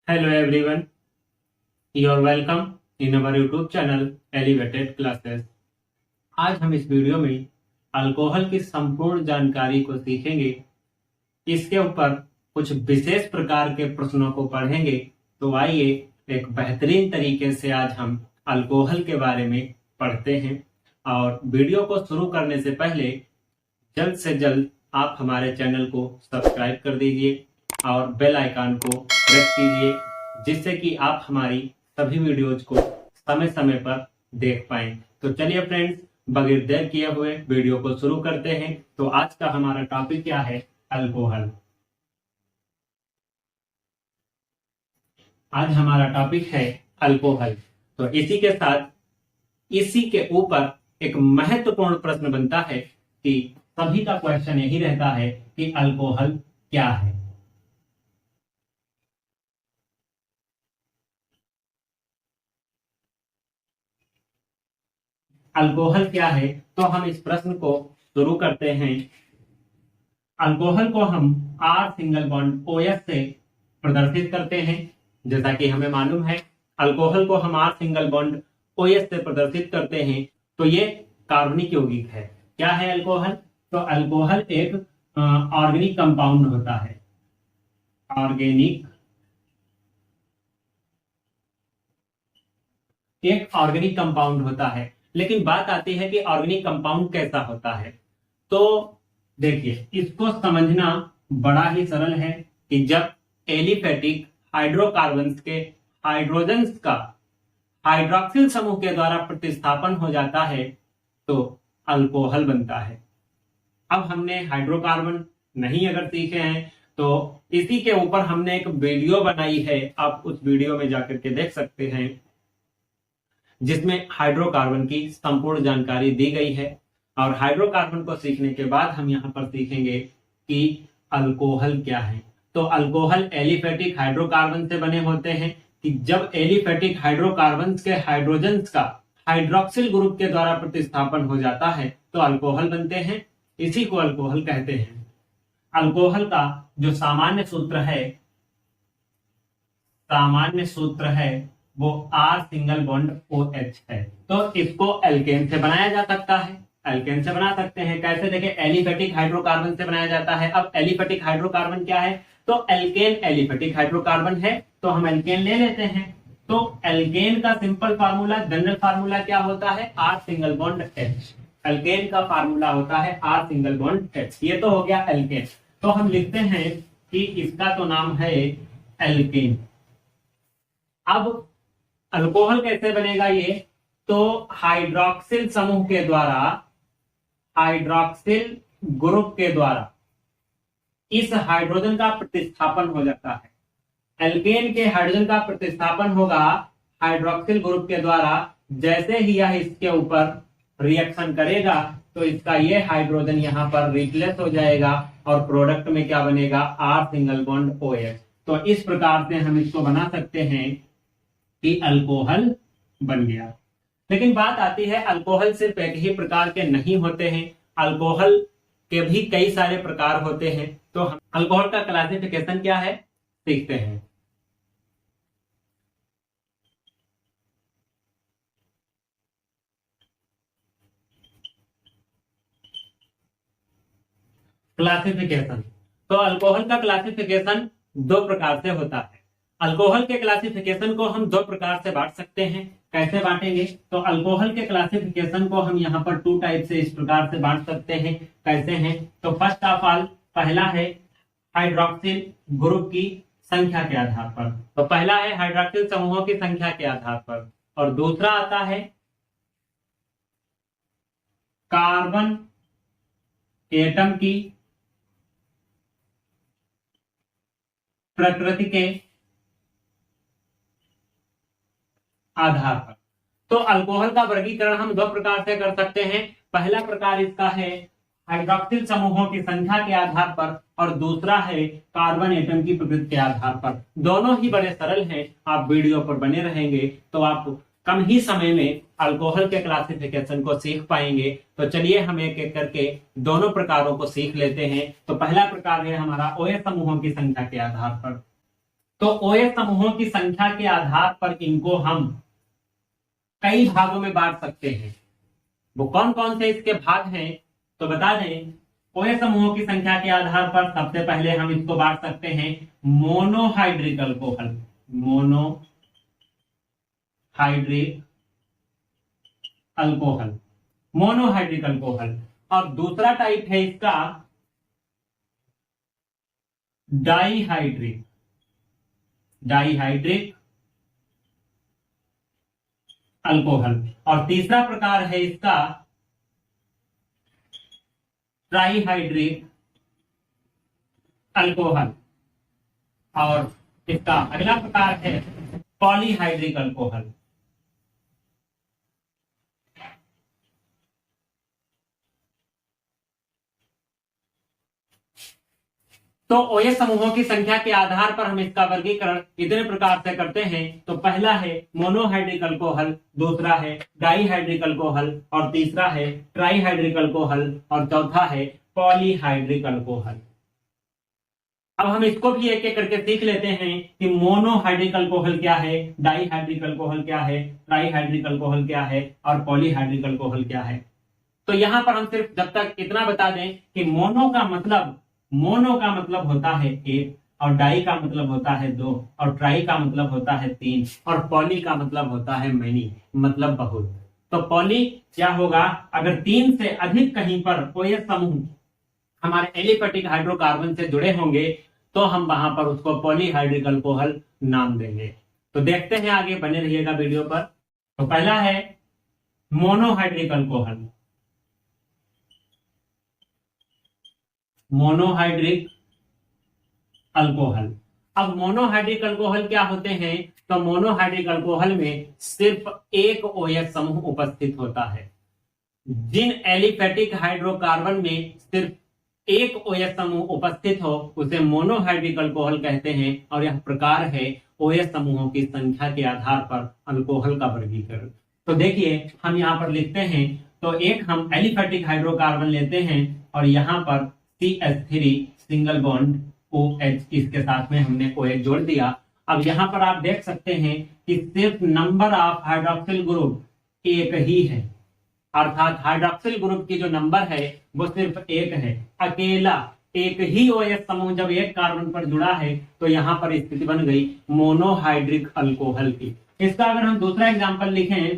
Hello everyone, you are welcome in our YouTube channel Elevated Classes। आज हम इस video में अल्कोहल की संपूर्ण जानकारी को सीखेंगे। इसके ऊपर कुछ विशेष प्रकार के प्रश्नों को पढ़ेंगे। तो आइए एक बेहतरीन तरीके से आज हम अल्कोहल के बारे में पढ़ते हैं। और वीडियो को शुरू करने से पहले जल्द से जल्द आप हमारे चैनल को सब्सक्राइब कर दीजिए और बेल आइकन को प्रेस कीजिए, जिससे कि आप हमारी सभी वीडियोज को समय समय पर देख पाएं। तो चलिए फ्रेंड्स, बगैर देर किए हुए वीडियो को शुरू करते हैं। तो आज का हमारा टॉपिक क्या है? अल्कोहल। आज हमारा टॉपिक है अल्कोहल। तो इसी के साथ इसी के ऊपर एक महत्वपूर्ण प्रश्न बनता है कि सभी का क्वेश्चन यही रहता है कि अल्कोहल क्या है। अल्कोहल क्या है? तो हम इस प्रश्न को शुरू करते हैं। अल्कोहल को हम R सिंगल बॉन्ड OH से प्रदर्शित करते हैं। जैसा कि हमें मालूम है, अल्कोहल को हम R सिंगल बॉन्ड OH से प्रदर्शित करते हैं। तो ये कार्बनिक यौगिक है। क्या है अल्कोहल? तो अल्कोहल एक ऑर्गेनिक कंपाउंड होता है। ऑर्गेनिक कंपाउंड होता है। लेकिन बात आती है कि ऑर्गेनिक कंपाउंड कैसा होता है। तो देखिए, इसको समझना बड़ा ही सरल है कि जब एलिफेटिक हाइड्रोकार्बन्स के हाइड्रोजन्स का हाइड्रॉक्सिल समूह के द्वारा प्रतिस्थापन हो जाता है तो अल्कोहल बनता है। अब हमने हाइड्रोकार्बन नहीं अगर सीखे हैं तो इसी के ऊपर हमने एक वीडियो बनाई है, आप उस वीडियो में जाकर के देख सकते हैं, जिसमें हाइड्रोकार्बन की संपूर्ण जानकारी दी गई है। और हाइड्रोकार्बन को सीखने के बाद हम यहाँ पर सीखेंगे कि अल्कोहल क्या है। तो अल्कोहल एलिफेटिक हाइड्रोकार्बन से बने होते हैं कि जब एलिफेटिक हाइड्रोकार्बन के हाइड्रोजन्स का हाइड्रॉक्सिल ग्रुप के द्वारा प्रतिस्थापन हो जाता है तो अल्कोहल बनते हैं। इसी को अल्कोहल कहते हैं। अल्कोहल का जो सामान्य सूत्र है वो R सिंगल बॉन्ड OH है। तो इसको एल्केन से बनाया जा सकता है। एल्केन से बना सकते हैं। कैसे? देखें, एलिफेटिक हाइड्रोकार्बन से बनाया जाता है। अब एलिफेटिक हाइड्रोकार्बन क्या है? तो एल्केन एलिफेटिक हाइड्रोकार्बन है, तो हम एल्केन ले लेते हैं। तो एल्केन का सिंपल फार्मूला, जनरल फार्मूला क्या होता है? R single bond H। Alkane का फार्मूला होता है R सिंगल बॉन्ड H। ये तो हो गया एल्केन। तो हम लिखते हैं कि इसका तो नाम है एल्केन। अब अल्कोहल कैसे बनेगा ये? तो हाइड्रॉक्सिल समूह के द्वारा, हाइड्रॉक्सिल ग्रुप के द्वारा इस हाइड्रोजन का प्रतिस्थापन हो जाता है। एल्केन के हाइड्रोजन का प्रतिस्थापन होगा हाइड्रॉक्सिल ग्रुप के द्वारा। जैसे ही यह इसके ऊपर रिएक्शन करेगा तो इसका ये हाइड्रोजन यहां पर रिप्लेस हो जाएगा और प्रोडक्ट में क्या बनेगा? R single bond OH। तो इस प्रकार से हम इसको बना सकते हैं कि अल्कोहल बन गया। लेकिन बात आती है, अल्कोहल सिर्फ एक ही प्रकार के नहीं होते हैं, अल्कोहल के भी कई सारे प्रकार होते हैं। तो हम अल्कोहल का क्लासिफिकेशन क्या है सीखते हैं। क्लासिफिकेशन, तो अल्कोहल का क्लासिफिकेशन दो प्रकार से होता है। अल्कोहल के क्लासिफिकेशन को हम दो प्रकार से बांट सकते हैं। कैसे बांटेंगे? तो अल्कोहल के क्लासिफिकेशन को हम यहाँ पर 2 टाइप से इस प्रकार से बांट सकते हैं। कैसे हैं? तो फर्स्ट ऑफ ऑल, पहला है हाइड्रॉक्सिल ग्रुप की संख्या के आधार पर। तो पहला है हाइड्रॉक्सिल समूहों की संख्या के आधार पर, और दूसरा आता है कार्बन एटम की प्रकृति के आधार पर। तो अल्कोहल का वर्गीकरण हम दो प्रकार से कर सकते हैं। पहला प्रकार इसका है हाइड्रॉक्सिल समूहों की संख्या के आधार पर, और दूसरा है कार्बन एटम की प्रकृति के आधार पर। दोनों ही बड़े सरल हैं। आप वीडियो पर बने रहेंगे तो आप कम ही समय में अल्कोहल के क्लासिफिकेशन को सीख पाएंगे। तो चलिए हम एक एक करके दोनों प्रकारों को सीख लेते हैं। तो पहला प्रकार है हमारा OH समूहों की संख्या के आधार पर। तो OH समूहों की संख्या के आधार पर इनको हम कई भागों में बांट सकते हैं। वो कौन कौन से इसके भाग हैं तो बता दें। OH समूहों की संख्या के आधार पर सबसे पहले हम इसको बांट सकते हैं monohydric alcohol, monohydric alcohol, monohydric alcohol. और दूसरा टाइप है इसका डाईहाइड्रिक, डाईहाइड्रिक अल्कोहल। और तीसरा प्रकार है इसका ट्राईहाइड्रिक अल्कोहल। और इसका अगला प्रकार है पॉलीहाइड्रिक अल्कोहल। तो OH समूहों की संख्या के आधार पर हम इसका वर्गीकरण इतने प्रकार से करते हैं। तो पहला है मोनोहाइड्रिक अल्कोहल, दूसरा है डाईहाइड्रिक अल्कोहल, और तीसरा है ट्राईहाइड्रिक अल्कोहल, और चौथा है पॉलीहाइड्रिक अल्कोहल। अब हम इसको भी एक एक करके सीख लेते हैं कि मोनोहाइड्रिक अल्कोहल क्या है, डाईहाइड्रिक अल्कोहल क्या है, ट्राईहाइड्रिक अल्कोहल क्या है, और पॉलीहाइड्रिक अल्कोहल क्या है। तो यहां पर हम सिर्फ जब तक इतना बता दें कि मोनो का मतलब होता है एक, और डाई का मतलब होता है दो, और ट्राई का मतलब होता है तीन, और पॉली का मतलब होता है मैनी, मतलब बहुत। तो पॉली क्या होगा, अगर तीन से अधिक कहीं पर OH समूह हमारे एलिफेटिक हाइड्रोकार्बन से जुड़े होंगे तो हम वहां पर उसको पॉलीहाइड्रिक अल्कोहल नाम देंगे। तो देखते हैं आगे, बने रहिएगा वीडियो पर। तो पहला है मोनोहाइड्रिक अल्कोहल, मोनोहाइड्रिक अल्कोहल। अब मोनोहाइड्रिक अल्कोहल क्या होते हैं, तो मोनोहाइड्रिक अल्कोहल में सिर्फ एक OH समूह उपस्थित होता है। जिन एलिफेटिक हाइड्रोकार्बन में सिर्फ एक OH समूह उपस्थित हो उसे मोनोहाइड्रिक अल्कोहल कहते हैं। और यह प्रकार है OH समूहों की संख्या के आधार पर अल्कोहल का वर्गीकरण। तो देखिए हम यहाँ पर लिखते हैं, तो एक हम एलिफेटिक हाइड्रोकार्बन लेते हैं और यहाँ पर CH3 सिंगल बॉन्ड OH, इसके साथ में हमने OH जोड़ दिया। अब यहाँ पर आप देख सकते हैं कि सिर्फ नंबर ऑफ हाइड्रोक्सिल ग्रुप एक ही है, अर्थात हाइड्रोक्सिल ग्रुप की जो नंबर है वो सिर्फ एक है। अकेला एक ही OH समूह जब एक कार्बन पर जुड़ा है तो यहाँ पर स्थिति बन गई मोनोहाइड्रिक अल्कोहल की। इसका अगर हम दूसरा एग्जांपल लिखें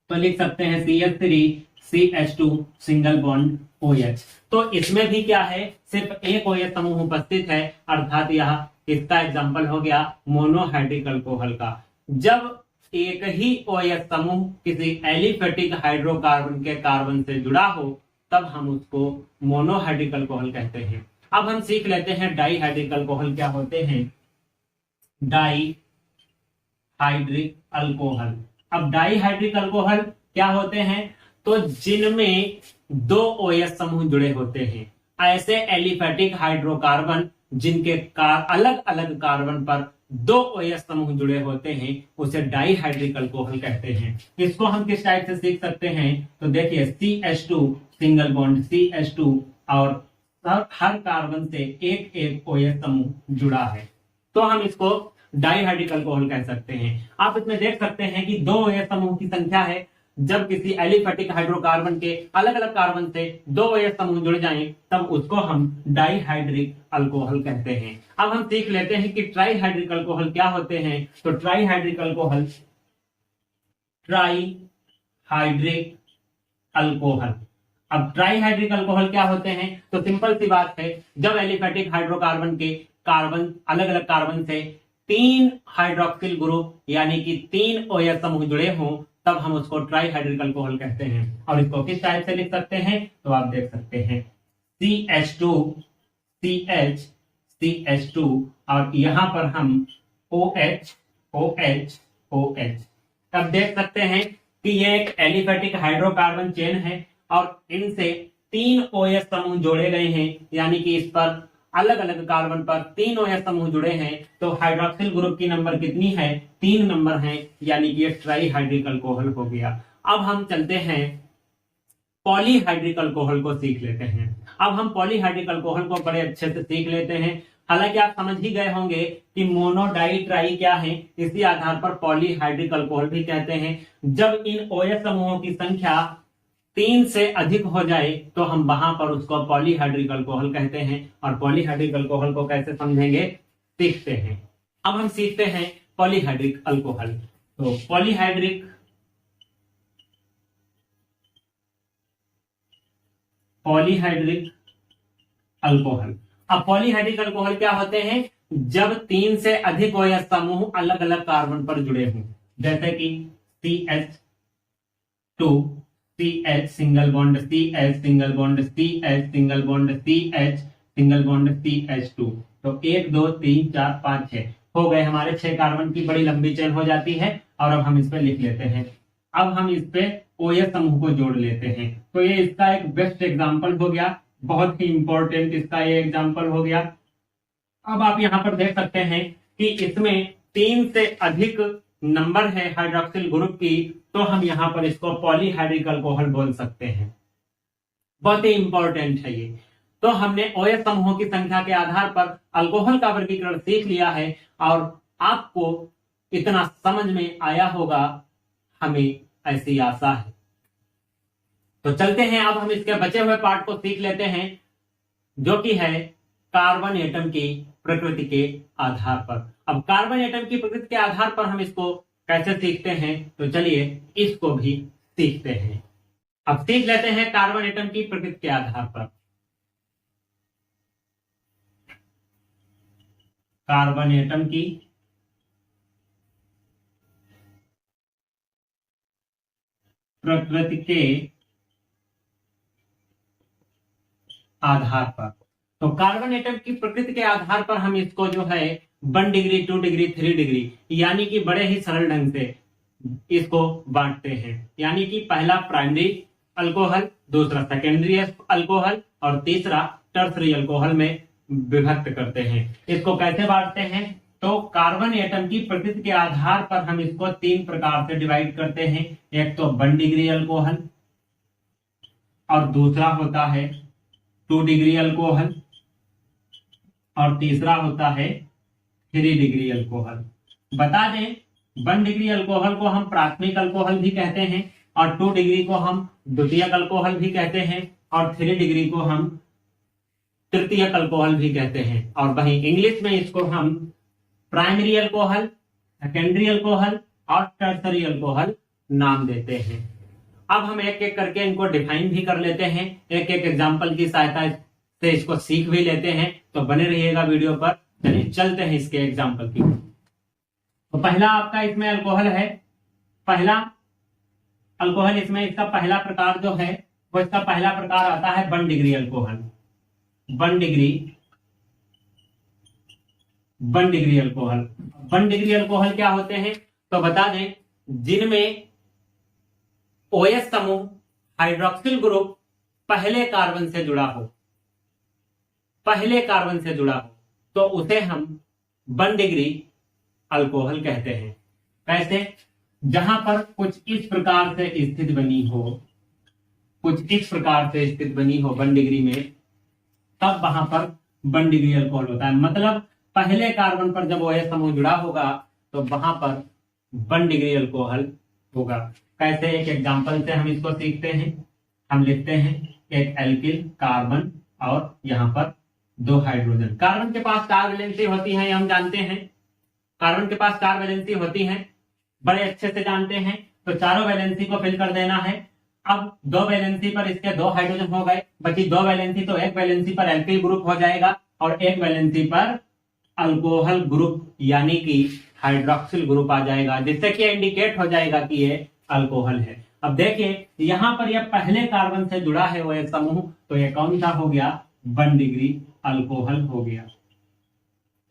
तो लिख सकते हैं CH3 CH2 single bond OH। तो इसमें भी क्या है, सिर्फ एक OH समूह उपस्थित है, अर्थात यह इसका एग्जांपल हो गया मोनोहाइड्रिक अल्कोहल का। जब एक ही OH समूह किसी एलिफेटिक हाइड्रोकार्बन के कार्बन से जुड़ा हो तब हम उसको मोनोहाइड्रिक अल्कोहल कहते हैं। अब हम सीख लेते हैं डाईहाइड्रिक अल्कोहल क्या होते हैं। डाईहाइड्रिक अल्कोहल, अब डाईहाइड्रिक अल्कोहल क्या होते हैं, तो जिनमें दो OH समूह जुड़े होते हैं। ऐसे एलिफेटिक हाइड्रोकार्बन जिनके अलग अलग कार्बन पर दो OH समूह जुड़े होते हैं उसे डाईहाइड्रिक अल्कोहल कहते हैं। इसको हम किस टाइप से सीख सकते हैं, तो देखिए CH2 सिंगल बॉन्ड CH2 और हर कार्बन से एक एक OH समूह जुड़ा है, तो हम इसको डाईहाइड्रिक अल्कोहल कह सकते हैं। आप इसमें देख सकते हैं कि दो OH समूह की संख्या है। जब किसी एलिफेटिक हाइड्रोकार्बन के अलग अलग कार्बन से दो OH समूह जुड़ जाएं तब उसको हम डाईहाइड्रिक अल्कोहल कहते हैं। अब हम सीख लेते हैं कि ट्राईहाइड्रिक अल्कोहल क्या होते हैं। तो ट्राईहाइड्रिक अल्कोहल, ट्राईहाइड्रिक अल्कोहल, अब ट्राईहाइड्रिक अल्कोहल क्या होते हैं, तो सिंपल सी बात है, जब एलिफेटिक हाइड्रोकार्बन के कार्बन अलग अलग कार्बन से तीन हाइड्रोक्सिल ग्रुप यानी कि तीन OH समूह जुड़े हों तब हम उसको ट्राईहाइड्रिक अल्कोहल कहते हैं। और इसको किस टाइप से लिख सकते हैं, तो आप देख सकते हैं CH2 CH CH2 और यहां पर हम OH OH OH। तब देख सकते हैं कि ये एक एलिफेटिक हाइड्रोकार्बन चेन है और इनसे तीन OH समूह जोड़े गए हैं, यानी कि इस पर अलग अलग कार्बन पर तीन OH समूह जुड़े हैं। तो हाइड्रोक्सिल ग्रुप की नंबर कितनी है, 3 नंबर है, यानी कि ये ट्राईहाइड्रिक अल्कोहल हो गया। अब हम चलते हैं पॉलीहाइड्रिक अल्कोहल को सीख लेते हैं। अब हम पॉलीहाइड्रिक अल्कोहल को बड़े अच्छे से सीख लेते हैं। हालांकि आप समझ ही गए होंगे कि मोनो डाई ट्राई क्या है, इसी आधार पर पॉलीहाइड्रिक अल्कोहल भी कहते हैं। जब इन OH समूहों की संख्या 3 से अधिक हो जाए तो हम वहां पर उसको पॉलीहाइड्रिक अल्कोहल कहते हैं। और पॉलीहाइड्रिक अल्कोहल को कैसे समझेंगे, सीखते हैं। अब हम सीखते हैं पॉलीहाइड्रिक अल्कोहल। तो पॉलीहाइड्रिक अल्कोहल। अब पॉलीहाइड्रिक अल्कोहल क्या होते हैं, जब 3 से अधिक OH समूह अलग अलग कार्बन पर जुड़े हों, जैसे कि CH2 CH single bond CH single bond CH single bond CH single bond CH2। तो 1 2 3 4 5 6 हो गए हमारे 6 कार्बन की बड़ी लंबी चेन हो जाती है। और अब हम इस पे लिख लेते हैं। अब हम इस पे OH समूह को जोड़ लेते हैं। तो ये इसका एक बेस्ट एग्जांपल हो गया, बहुत ही इंपॉर्टेंट इसका ये एग्जांपल हो गया। अब आप यहां पर देख सकते हैं कि इसमें 3 से अधिक नंबर है हाइड्रोक्सिल ग्रुप की, तो हम यहां पर इसको पॉलीहाइड्रिक अल्कोहल बोल सकते हैं। बहुत ही इंपॉर्टेंट है ये। तो हमने OH समूहों की संख्या के आधार पर अल्कोहल का वर्गीकरण सीख लिया है और आपको इतना समझ में आया होगा, हमें ऐसी आशा है। तो चलते हैं, अब हम इसके बचे हुए पार्ट को सीख लेते हैं, जो कि है कार्बन एटम की प्रकृति के आधार पर। अब कार्बन एटम की प्रकृति के आधार पर हम इसको कैसे सीखते हैं, तो चलिए इसको भी सीखते हैं। अब सीख लेते हैं कार्बन एटम की प्रकृति के आधार पर। कार्बन एटम की प्रकृति के आधार पर। तो कार्बन एटम की प्रकृति के आधार पर हम इसको जो है 1 डिग्री 2 डिग्री 3 डिग्री यानी कि बड़े ही सरल ढंग से इसको बांटते हैं। यानी कि पहला प्राइमरी अल्कोहल, दूसरा सेकेंडरी अल्कोहल और तीसरा टर्सरी अल्कोहल में विभक्त करते हैं। इसको कैसे बांटते हैं, तो कार्बन एटम की प्रकृति के आधार पर हम इसको 3 प्रकार से डिवाइड करते हैं। एक तो 1 डिग्री अल्कोहल, और दूसरा होता है 2 डिग्री अल्कोहल, और तीसरा होता है 3 डिग्री अल्कोहल। बता दें 1 डिग्री अल्कोहल को हम प्राथमिक अल्कोहल भी कहते हैं, और 2 डिग्री को हम द्वितीयक अल्कोहल भी कहते हैं, और 3 डिग्री को हम तृतीयक अल्कोहल भी कहते हैं। और वहीं इंग्लिश में इसको हम प्राइमरी अल्कोहल, सेकेंडरी अल्कोहल और टर्सरी अल्कोहल नाम देते हैं। अब हम एक एक करके इनको डिफाइन भी कर लेते हैं, एक एक एग्जांपल की सहायता से इसको सीख भी लेते हैं। तो बने रहिएगा वीडियो पर। चलिए चलते हैं इसके एग्जांपल की। तो पहला आपका इसमें अल्कोहल है, पहला अल्कोहल इसमें इसका पहला प्रकार जो है वो इसका पहला प्रकार आता है 1 degree alcohol. 1 degree alcohol. 1 degree alcohol क्या होते हैं, तो बता दें जिनमें OH समूह हाइड्रोक्सिल ग्रुप पहले कार्बन से जुड़ा हो, तो उसे हम 1 डिग्री अल्कोहल कहते हैं। कैसे, जहां पर कुछ इस प्रकार से स्थिति बनी हो, 1 डिग्री में, तब वहां पर 1 डिग्री अल्कोहल होता है। मतलब पहले कार्बन पर जब OH समूह जुड़ा होगा तो वहां पर 1 डिग्री अल्कोहल होगा। कैसे, एक एग्जांपल से हम इसको सीखते हैं। हम लिखते हैं एक एल्किल कार्बन और यहां पर 2 हाइड्रोजन। कार्बन के पास 4 वैलेंसी होती है, हम जानते हैं कार्बन के पास 4 वैलेंसी होती है, बड़े अच्छे से जानते हैं। तो चारों वैलेंसी को फिल कर देना है। अब 2 वैलेंसी पर इसके 2 हाइड्रोजन हो गए, बची 2 वैलेंसी, तो 1 वैलेंसी पर एल्किल ग्रुप हो जाएगा और 1 वैलेंसी पर अल्कोहल ग्रुप यानी कि हाइड्रोक्सिल ग्रुप आ जाएगा, जिससे कि इंडिकेट हो जाएगा कि ये अल्कोहल है। अब देखिए यहां पर यह पहले कार्बन से जुड़ा है OH समूह, तो ये कौन सा हो गया, 1 डिग्री अल्कोहल हो गया।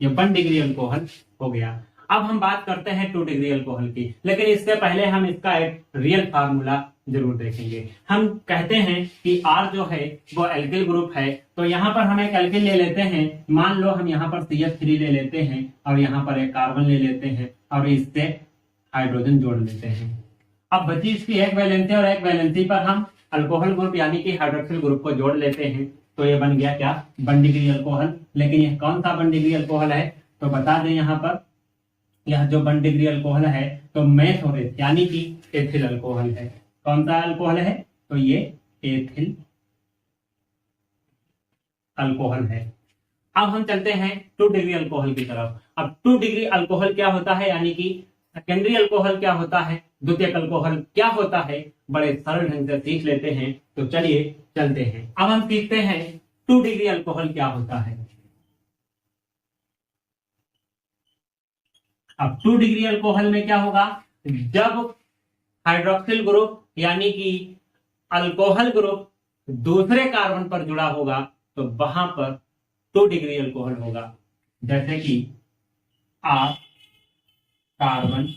ये 1 डिग्री अल्कोहल हो गया। अब हम बात करते हैं 2 डिग्री अल्कोहल की, लेकिन इससे पहले हम इसका एक रियल फार्मूला जरूर देखेंगे। हम कहते हैं कि R जो है वो एल्किल ग्रुप है, तो यहाँ पर हम एक एल्किल ले लेते हैं। मान लो हम यहाँ पर CH3 ले लेते हैं और यहाँ पर एक कार्बन ले लेते हैं और इससे हाइड्रोजन जोड़ लेते हैं। अब बची इसकी 1 वैलेंसी और 1 वैलेंसी पर हम अल्कोहल ग्रुप यानी कि हाइड्रोक्सिल ग्रुप को जोड़ लेते हैं। तो ये बन गया क्या, 1 डिग्री अल्कोहल। लेकिन यह कौन सा 1 डिग्री अल्कोहल है, तो बता दें यहाँ पर, यह जो 1 डिग्री अल्कोहल है तो मेथ और एथ यानी कि एथिल अल्कोहल है। कौन सा अल्कोहल है, तो ये एथिल अल्कोहल है। अब हम चलते हैं 2 डिग्री अल्कोहल की तरफ। अब 2 डिग्री अल्कोहल क्या होता है, यानी कि सेकेंडरी अल्कोहल क्या होता है, द्वितीयक अल्कोहल क्या होता है, बड़े सरल ढंग से सीख लेते हैं। तो चलिए चलते हैं, अब हम सीखते हैं 2 डिग्री अल्कोहल क्या होता है। अब 2 डिग्री अल्कोहल में क्या होगा, जब हाइड्रोक्सिल ग्रुप यानी कि अल्कोहल ग्रुप दूसरे कार्बन पर जुड़ा होगा तो वहां पर 2 डिग्री अल्कोहल होगा। जैसे कि R कार्बन,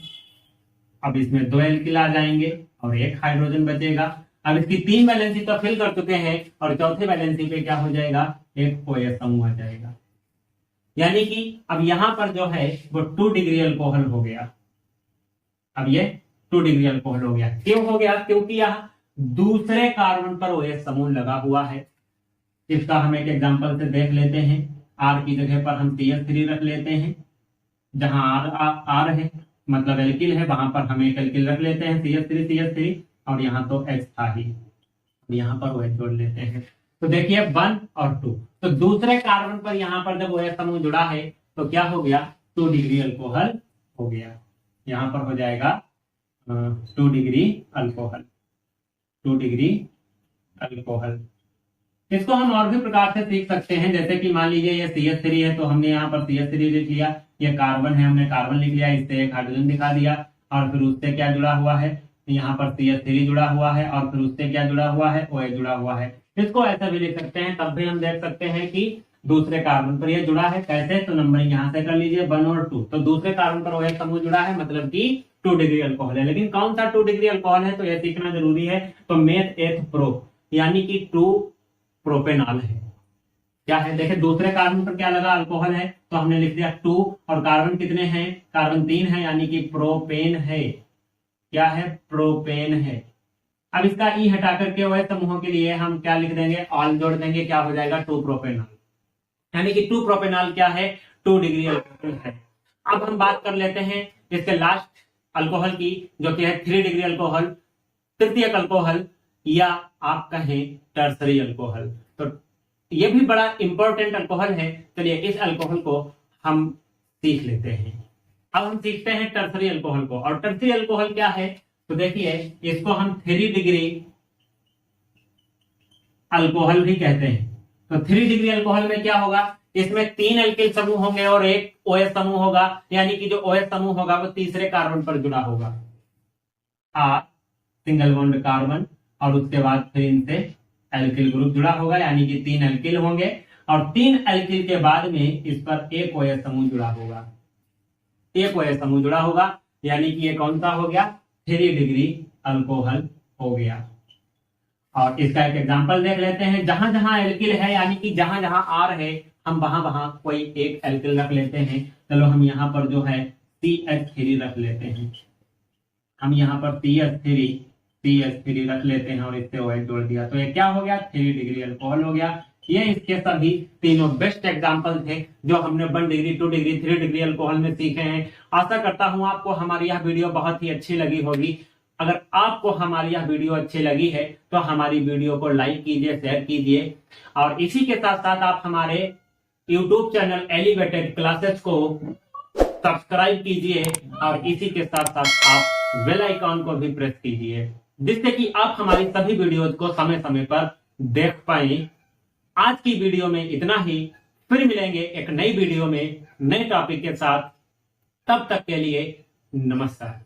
अब इसमें 2 एल्किल आ जाएंगे और 1 हाइड्रोजन बचेगा। अब इसकी 3 वैलेंसी तो फिल कर चुके हैं और चौथे वैलेंसी पे क्या हो जाएगा, एक OH समूह आ जाएगा। यानी कि अब यहां पर जो है वो 2 डिग्री अल्कोहल हो गया। अब ये 2 डिग्री अल्कोहल हो गया। क्यों हो गया, क्योंकि यह दूसरे कार्बन पर OH समूह लगा हुआ है। इसका हम एक एग्जांपल से देख लेते हैं। R की जगह पर हम CH3 रख लेते हैं। जहां R है मतलब एल्किल है, वहां पर हम एक एल्किल रख लेते हैं CH3 और यहाँ तो H था ही, यहाँ पर OH जोड़ लेते हैं। तो देखिए 1 और 2, तो दूसरे कार्बन पर यहाँ पर जब OH समूह जुड़ा है तो क्या हो गया, 2 डिग्री अल्कोहल हो गया। यहाँ पर हो जाएगा 2 डिग्री अल्कोहल, 2 डिग्री अल्कोहल। इसको हम और भी प्रकार से सीख सकते हैं। जैसे कि मान लीजिए ये CH3 है तो हमने यहाँ पर CH3 लिख लिया, ये कार्बन है हमने कार्बन लिख लिया, इससे एक हाइड्रोजन दिखा दिया और फिर उससे क्या जुड़ा हुआ है, यहाँ पर CH3 जुड़ा हुआ है और फिर उससे क्या जुड़ा हुआ है, OH जुड़ा हुआ है। इसको ऐसा भी लिख सकते हैं। तब भी हम देख सकते हैं कि दूसरे कार्बन पर ये जुड़ा है। कैसे, तो नंबरिंग यहाँ से कर लीजिए 1 और 2, तो दूसरे कार्बन पर OH समूह जुड़ा है मतलब कि 2 डिग्री अल्कोहल है। लेकिन कौन सा 2 डिग्री अल्कोहल है, तो यह सीखना जरूरी है। तो मेथ एथ प्रो यानी कि 2 प्रोपेनॉल है। क्या है, देखिए दूसरे कार्बन पर क्या लगा, अल्कोहल है, तो हमने लिख दिया 2 और कार्बन कितने हैं, कार्बन 3 है यानी कि प्रोपेन है। क्या है, प्रोपेन है। अब इसका ई हटा करके OH समूहों के लिए हम क्या लिख देंगे, ऑल जोड़ देंगे, क्या हो जाएगा 2 प्रोपेनॉल। यानी कि 2 प्रोपेनॉल क्या है, 2 डिग्री अल्कोहल है। अब हम बात कर लेते हैं इसके लास्ट अल्कोहल की, जो कि है 3 डिग्री अल्कोहल, तृतीयक अल्कोहल या आप कहें टर्सरी अल्कोहल। तो ये भी बड़ा इंपॉर्टेंट अल्कोहल है। चलिए इस अल्कोहल को हम सीख लेते हैं। अब हम सीखते हैं टर्सरी अल्कोहल को। और टर्सरी अल्कोहल क्या है, तो देखिए इसको हम 3 डिग्री अल्कोहल भी कहते हैं। तो 3 डिग्री अल्कोहल में क्या होगा, इसमें 3 एल्किल समूह होंगे और 1 OH समूह होगा। यानी कि जो OH समूह होगा वो तीसरे कार्बन पर जुड़ा होगा, R सिंगल बॉन्ड कार्बन, और उसके बाद फिर इनसे एल्किल ग्रुप जुड़ा होगा यानी कि 3 एल्किल होंगे और 3 एल्किल के बाद में इस पर एक OH समूह जुड़ा होगा, एक OH समूह जुड़ा होगा। यानी कि ये कौन सा हो गया, 3 डिग्री अल्कोहल हो गया। और इसका एक एग्जांपल देख लेते हैं। जहां जहां एल्किल है यानी कि जहां जहां R है हम वहां वहां कोई एक एल्किल रख लेते हैं। चलो हम यहाँ पर जो है CH3 रख लेते हैं। हम यहाँ पर CH3 रख लेते हैं और इससे OH जोड़ दिया, तो ये क्या हो गया, 3 डिग्री अल्कोहल हो गया। ये इसके सभी तीनों बेस्ट एग्जांपल थे जो हमने 1 डिग्री, 2 डिग्री, 3 डिग्री अल्कोहल में सीखे हैं। आशा करता हूं आपको हमारी यह वीडियो बहुत ही अच्छी लगी होगी। अगर आपको हमारी यह वीडियो अच्छी लगी है तो हमारी वीडियो को लाइक कीजिए, शेयर कीजिए और इसी के साथ साथ आप हमारे YouTube चैनल एलिवेटेड क्लासेस को सब्सक्राइब कीजिए और इसी के साथ साथ आप बेल आइकॉन को भी प्रेस कीजिए, जिससे कि आप हमारी सभी वीडियोज को समय समय पर देख पाए। आज की वीडियो में इतना ही, फिर मिलेंगे एक नई वीडियो में नए टॉपिक के साथ। तब तक के लिए नमस्कार।